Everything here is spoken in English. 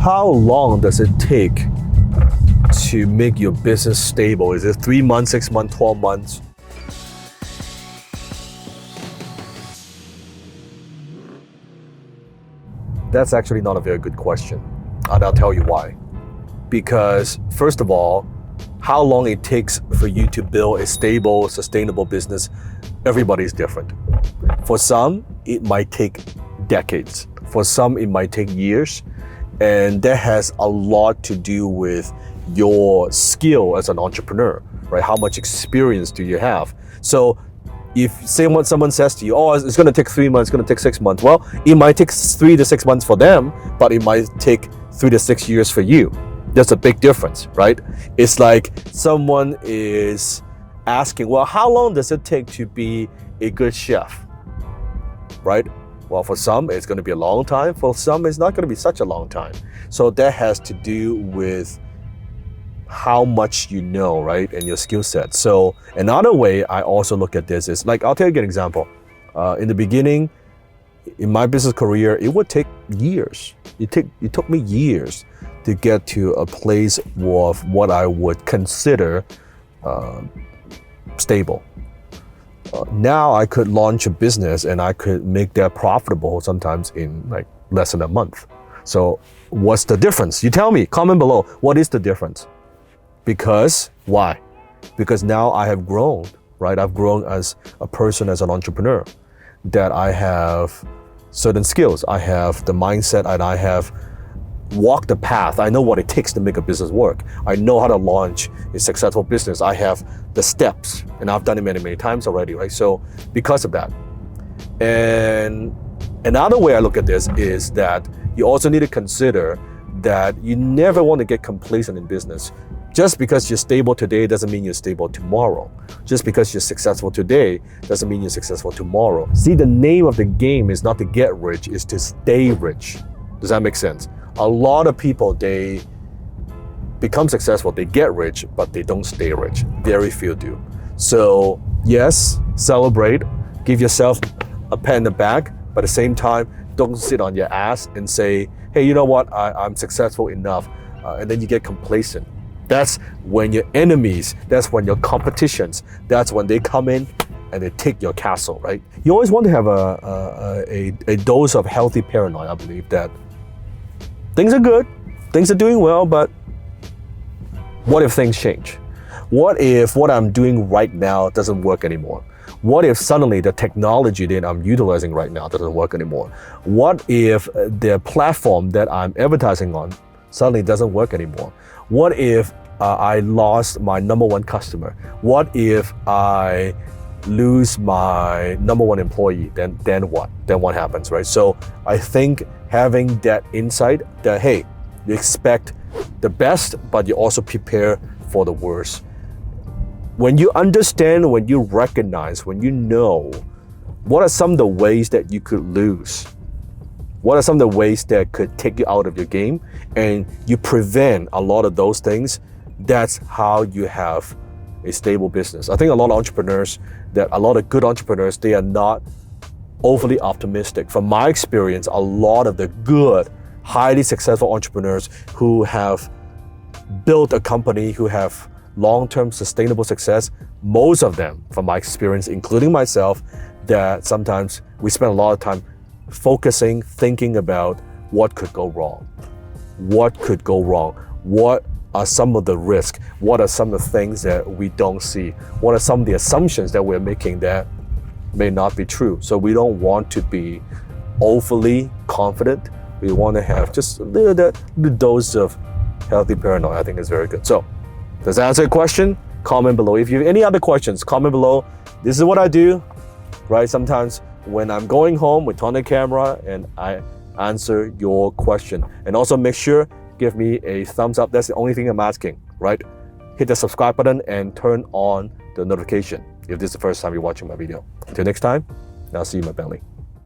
How long does it take to make your business stable? Is it 3 months, 6 months, 12 months? That's actually not a very good question, and I'll tell you why. Because first of all, how long it takes for you to build a stable, sustainable business, everybody's different. For some, it might take decades. For some, it might take years. And that has a lot to do with your skill as an entrepreneur, right? How much experience do you have? So if someone says to you, oh, it's going to take 3 months, it's going to take 6 months. Well, it might take 3 to 6 months for them, but it might take 3 to 6 years for you. There's a big difference, right? It's like someone is asking, well, how long does it take to be a good chef, right? Well, for some, it's going to be a long time. For some, it's not going to be such a long time. So that has to do with how much you know, right, and your skill set. So another way I also look at this is, like, I'll take an example. In the beginning, in my business career, it would take years. It took me years to get to a place of what I would consider stable. Now I could launch a business and I could make that profitable sometimes in like less than a month. So what's the difference? You tell me, comment below, what is the difference? Because, why? Because now I have grown, right? I've grown as a person, as an entrepreneur, that I have certain skills. I have the mindset and I have walked the path. I know what it takes to make a business work. I know how to launch a successful business. I have the steps and I've done it many, many times already, right? So because of that. And another way I look at this is that you also need to consider that you never want to get complacent in business. Just because you're stable today doesn't mean you're stable tomorrow. Just because you're successful today doesn't mean you're successful tomorrow. See, the name of the game is not to get rich, it's to stay rich. Does that make sense? A lot of people, they become successful, they get rich, but they don't stay rich. Very few do. So yes, celebrate, give yourself a pat in the back, but at the same time, don't sit on your ass and say, hey, you know what, I'm successful enough, and then you get complacent. That's when your enemies, that's when your competitions, that's when they come in and they take your castle, right? You always want to have a dose of healthy paranoia. I believe that things are good, things are doing well, but what if things change? What if what I'm doing right now doesn't work anymore? What if suddenly the technology that I'm utilizing right now doesn't work anymore? What if the platform that I'm advertising on suddenly doesn't work anymore? What if I lost my number one customer? What if I lose my number one employee? Then what? Then what happens, right? So I think having that insight that, hey, you expect the best, but you also prepare for the worst. When you understand, when you recognize, when you know, what are some of the ways that you could lose? What are some of the ways that could take you out of your game? And you prevent a lot of those things. That's how you have a stable business. I think a lot of entrepreneurs, a lot of good entrepreneurs, they are not overly optimistic. From my experience, a lot of the good, highly successful entrepreneurs who have built a company, who have long-term sustainable success, most of them, from my experience, including myself, that sometimes we spend a lot of time focusing, thinking about what could go wrong. What could go wrong? What are some of the risks? What are some of the things that we don't see? What are some of the assumptions that we're making that may not be true? So we don't want to be overly confident. We want to have just a little dose of healthy paranoia. I think is very good. So does that answer your question? Comment below. If you have any other questions, comment below. This is what I do, right? Sometimes when I'm going home, we turn the camera and I answer your question. And also make sure, give me a thumbs up. That's the only thing I'm asking, right? Hit the subscribe button and turn on the notification if this is the first time you're watching my video. Until next time, I'll see you in my belly.